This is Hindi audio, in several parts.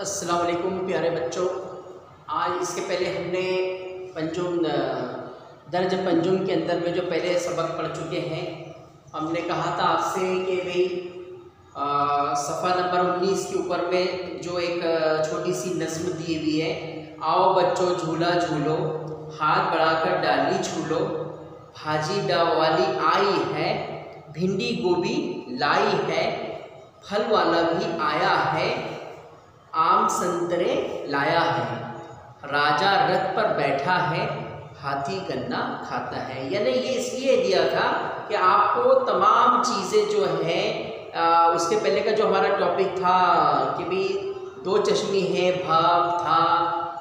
अस्सलाम वालेकुम प्यारे बच्चों। आज इसके पहले हमने पंजुम दर्ज पंजुम के अंदर में जो पहले सबक पढ़ चुके हैं, हमने कहा था आपसे कि भाई सफ़ा नंबर 19 के ऊपर में जो एक छोटी सी नज़्म दी हुई है, आओ बच्चों झूला झूलो, हाथ बढ़ाकर डाली झूलो, भाजी वाली आई है, भिंडी गोभी लाई है, फल वाला भी आया है, आम संतरे लाया है, राजा रथ पर बैठा है, हाथी गन्ना खाता है। यानी ये इसलिए दिया था कि आपको तमाम चीज़ें जो है उसके पहले का जो हमारा टॉपिक था कि भाई दो चश्मी है, भाव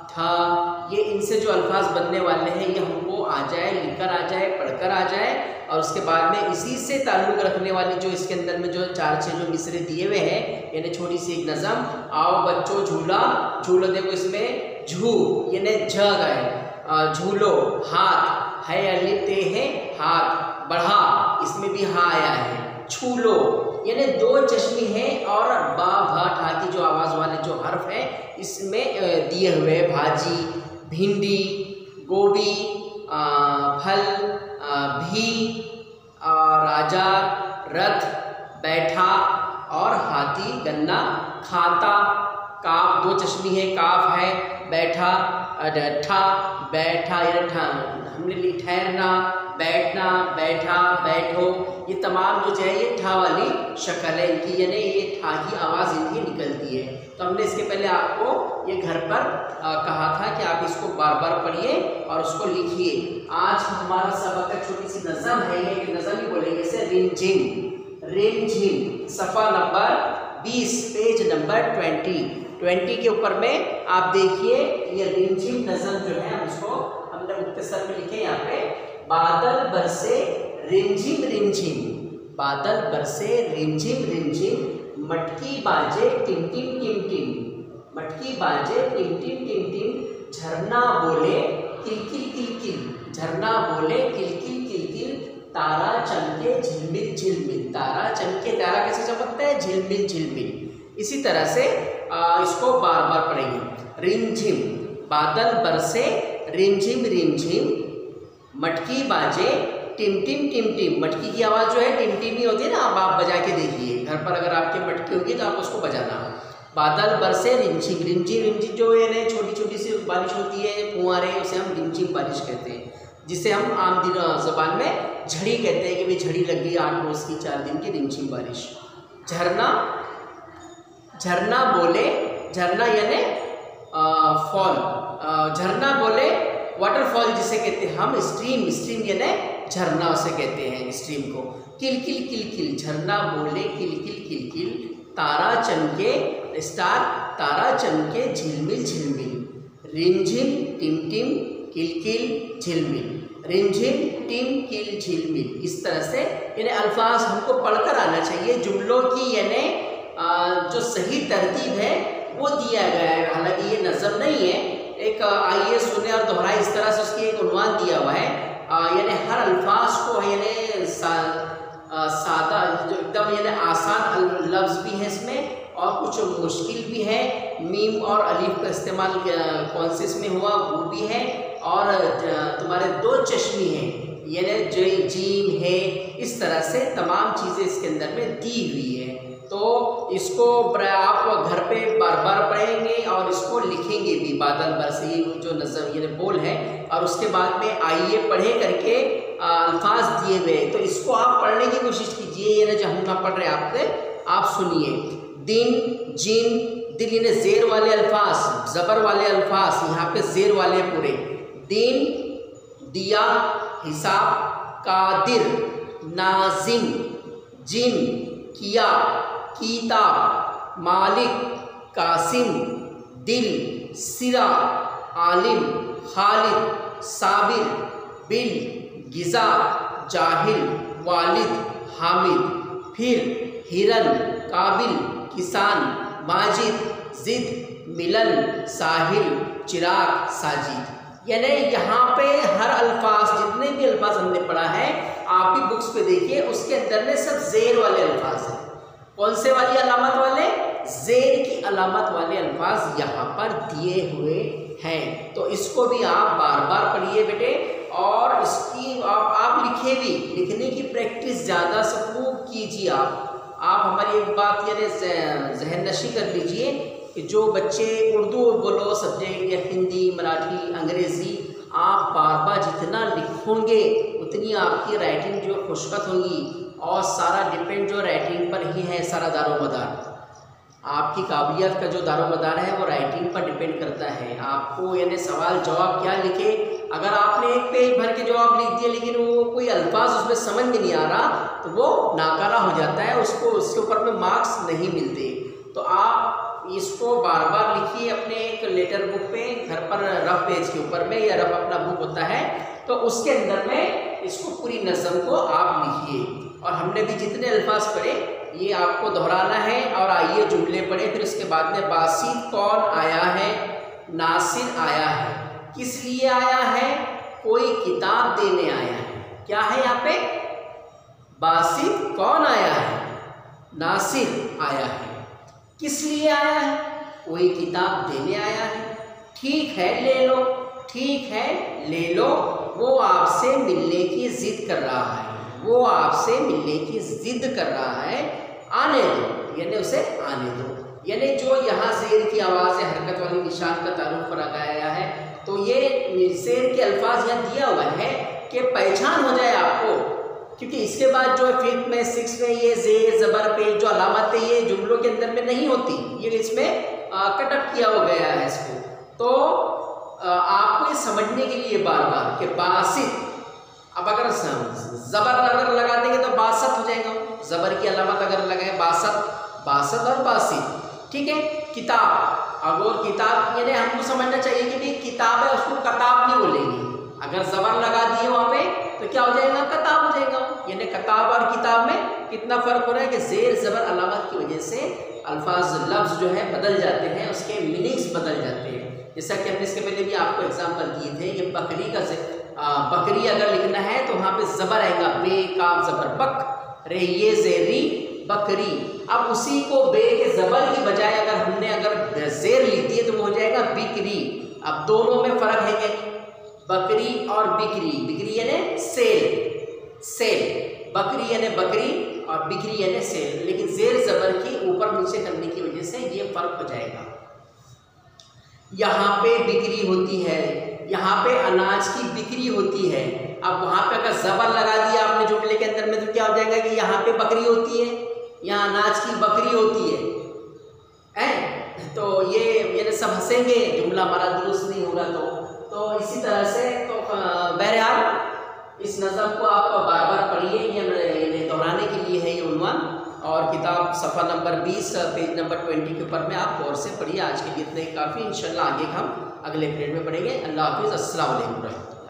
था, ये इनसे जो अल्फाज बनने वाले हैं ये हमको आ जाए, लिखकर आ जाए, पढ़कर आ जाए, और उसके बाद में इसी से ताल्लुक़ रखने वाली जो इसके अंदर में जो 4-6 जो मिसरे दिए हुए हैं, यानी छोटी सी एक नज़म, आओ बच्चों झूला झूलो। देखो इसमें झू यानी झ है, झूलो, हाथ है अलिफ ते है, हाथ बढ़ा, इसमें भी हा आया है, छूलो यानी दो चश्मी है, और बा भा ठा की जो आवाज़ वाले जो हर्फ है इसमें दिए हुए, भाजी, भिंडी, गोभी, फल, भी, राजा रथ बैठा, और हाथी गन्ना खाता। काफ दो चश्मी है, काफ है, बैठा, ठा बैठा या ठा हमने ली, ठहरना, बैठना, बैठा, बैठो, ये तमाम जो है ये ठा वाली शक्ल है इनकी, यानी ये ठा की आवाज़ इनकी निकलती है। तो हमने इसके पहले आपको ये घर पर कहा था कि आप इसको बार बार पढ़िए और उसको लिखिए। आज हमारा सबक का छोटी सी नज़म है, ये नज़म ही बोलेंगे इसे, रिमझिम। रिमझिम सफ़ा नंबर 20 पेज नंबर 20 के ऊपर में आप देखिए ये रिमझिम नज़म जो है उसको हमने मुख्तसर में लिखे यहाँ पे, बादल बरसे रिमझिम रिमझिम, बादल बरसे रिमझिम रिमझिम, मटकी बाजे टिम टिम टिम टिम, मटकी बाजे टिम टिम टिम टिम, झरना बोले किलकिल किलकिल, झरना बोले किलकिल किलकिल, तारा चमके झिलमिल झिलमिल, तारा चमके, तारा कैसे चमकता है, झिलमिल झिलमिल। इसी तरह से इसको बार बार पढ़ेंगे। रिमझिम बादल बरसे रिमझिम रिमझिम, मटकी बाजे टिम टिम टिम टिम, मटकी की आवाज़ जो है टिमटिमी होती है ना, आप बजा के देखिए घर पर, अगर आपके मटकी होगी तो आप उसको बजाना। बादल बरसे रिमझिम, रिमझिम रिमझिम जो है छोटी छोटी सी बारिश होती है, फुहारे, उसे हम रिमझिम बारिश कहते हैं, जिसे हम आम दिन ज़बान में झड़ी कहते हैं कि भाई झड़ी लग गई 8 रोज़ की 4 दिन की रिमझिम बारिश। झरना, झरना बोले, झरना यानी फॉल, झरना बोले वाटरफॉल जिसे कहते हैं हम, स्ट्रीम, स्ट्रीम यानी झरना उसे कहते हैं स्ट्रीम को। किलकिल किलकिल, झरना बोले किलकिल किलकिल, तारा चमके, स्टार, तारा चमके झिलमिल झिलमिल, रिमझिम टिम टिम किलकिल झिलमिल, रिमझिम टिम किल झिलमिल। इस तरह से यानी अल्फाज हमको पढ़कर आना चाहिए। जुमलों की यानी जो सही तरतीब है वो दिया गया है, हालांकि ये नज़म नहीं है, एक आइए सुने और दोहराए, इस तरह से उसकी एक उन्वान दिया हुआ है, यानी हर अल्फाज को यानी सादा जो एकदम यानी आसान लफ्ज़ भी है इसमें और कुछ मुश्किल भी है, मीम और अलीफ का इस्तेमाल कौन से इसमें हुआ वो भी है, और तुम्हारे दो चश्मी हैं यानी जीम है, इस तरह से तमाम चीज़ें इसके अंदर में दी हुई है। तो इसको आप घर पे बार बार पढ़ेंगे और इसको लिखेंगे भी, बादल बरसे जो नज़म ये बोल है, और उसके बाद में आइए पढ़े करके अल्फाज दिए हुए, तो इसको आप पढ़ने की कोशिश कीजिए, ये ना जो हम ना पढ़ रहे आपसे, आप सुनिए। दिन, जिन, दिल यानी ज़ेर वाले अल्फाज, ज़बर वाले अल्फाज, यहाँ पे ज़ेर वाले पूरे, दिन, दिया, हिसाब, कादिर, नाजिम, जिन, किया, कीताब, मालिक, कासिम, दिल, सिरा, आलिम, खालिद, साबिर, बिल, गिज़ा, जाहिल, वालिद, हामिद, फिर हिरन, काबिल, किसान, माजिद, जिद, मिलन, साहिल, चिराग, साजिद। यानी यहाँ पे हर अल्फाज, जितने भी अल्फाज हमने पढ़ा है, आप भी बुक्स पे देखिए, उसके अंदर में सब ज़ेर वाले अल्फाज हैं। कौन से वाली अलामत वाले, ज़ेर की अलामत वाले अल्फाज यहाँ पर दिए हुए हैं। तो इसको भी आप बार बार पढ़िए बेटे, और इसकी आप लिखे भी, लिखने की प्रैक्टिस ज़्यादा से खूब कीजिए। आप हमारी एक बात यानी जहन नशी कर लीजिए कि जो बच्चे उर्दू बोलो सब्जेक्ट या हिंदी, मराठी, अंग्रेज़ी, आप बार बार जितना लिखोगे उतनी आपकी राइटिंग जो खुशखत होगी, और सारा डिपेंड जो राइटिंग पर ही है, सारा दारोमदार आपकी काबिलियत का जो दारोमदार है वो राइटिंग पर डिपेंड करता है। आपको यानी सवाल जवाब क्या लिखे, अगर आपने एक पेज भर के जवाब लिख दिया लेकिन वो कोई अल्फाज उसमें समझ में नहीं आ रहा तो वो नाकारा हो जाता है, उसको उसके ऊपर में मार्क्स नहीं मिलते। तो आप इसको बार बार लिखिए अपने एक लेटर बुक पे, घर पर रफ पेज के ऊपर में, या रफ अपना बुक होता है तो उसके अंदर में इसको पूरी नज़म को आप लिखिए। और हमने भी जितने अल्फाज पढ़े ये आपको दोहराना है। और आइए जुमले पढ़े, फिर उसके बाद में बासित कौन आया है, नासिर आया है, किस लिए आया है, कोई किताब देने आया है। क्या है यहाँ पे, बासित कौन आया है, नासिर आया है, किस लिए आया है, कोई किताब देने आया है। ठीक है ले लो, ठीक है ले लो, वो आपसे मिलने की जिद कर रहा है, वो आपसे मिलने की जिद कर रहा है, आने दो, यानी उसे आने दो। यानी जो यहाँ ज़ेर की आवाज़ है, हरकत वाली निशान का तारुफ पर लगाया है, तो ये ज़ेर के अल्फाज यहाँ दिया हुआ है कि पहचान हो जाए आपको, क्योंकि इसके बाद जो फिफ्थ में, सिक्स में ये ज़ेर ज़बर पेश जो अलामत है ये जुमलों के अंदर में नहीं होती, ये इसमें कटअप किया हो गया है इसको। तो आपको ये समझने के लिए बार बार कि बासित, अब अगर ज़बर अगर लगा देंगे तो बासत हो जाएगा, ज़बर की अलामत अगर लगाए बासत, बासत और बासित। ठीक है, किताब, अगर किताब यानी हमको समझना चाहिए कि भाई किताब है, उसको कताब नहीं बोलेंगे। अगर ज़बर लगा दिए वहाँ पे तो क्या हो जाएगा, कताब हो जाएगा। यानी कताब और किताब में कितना फ़र्क हो रहा है कि ज़ेर ज़बर अलामत की वजह से अल्फाज लफ्ज़ जो है बदल जाते हैं, उसके मीनिंग्स बदल जाते हैं। जैसा कि हमने इसके पहले भी आपको एग्जाम्पल दिए थे, ये बकरी का बकरी अगर लिखना है तो वहाँ पे ज़बर आएगा, बे काफ ज़बर बक, रे ये ज़ेरी बकरी। अब उसी को बे के ज़बर की बजाय अगर हमने अगर ज़ेर लिख दिए तो वो हो जाएगा बिक्री। अब दोनों में फ़र्क है क्या, बकरी और बिक्री, बिक्री यानी सेल, सेल, बकरी यानी बकरी और बिक्री यानी सेल, लेकिन ज़ेर ज़बर की ऊपर नीचे करने की वजह से ये फ़र्क हो जाएगा। यहाँ पे बिक्री होती है, यहाँ पे अनाज की बिक्री होती है। अब वहाँ पे अगर ज़बर लगा दिया आपने जुमले के अंदर में तो क्या हो जाएगा कि यहाँ पे बकरी होती है, यहाँ अनाज की बकरी होती है। तो ये सब हंसेंगे, जुमला हमारा दुरुस्त नहीं होगा। तो इसी तरह से तो बहरहाल इस नज़म को आप बार बार पढ़िए, ये दोहराने के लिए है ये उन्वान। और किताब सफ़ा नंबर 20 पेज नंबर 20 के ऊपर में आप गौर से पढ़िए। आज के लिए इतना ही काफ़ी, इंशाल्लाह आगे हम अगले पीरियड में पढ़ेंगे। अल्लाह हाफिज़, अस्सलाम वालेकुम।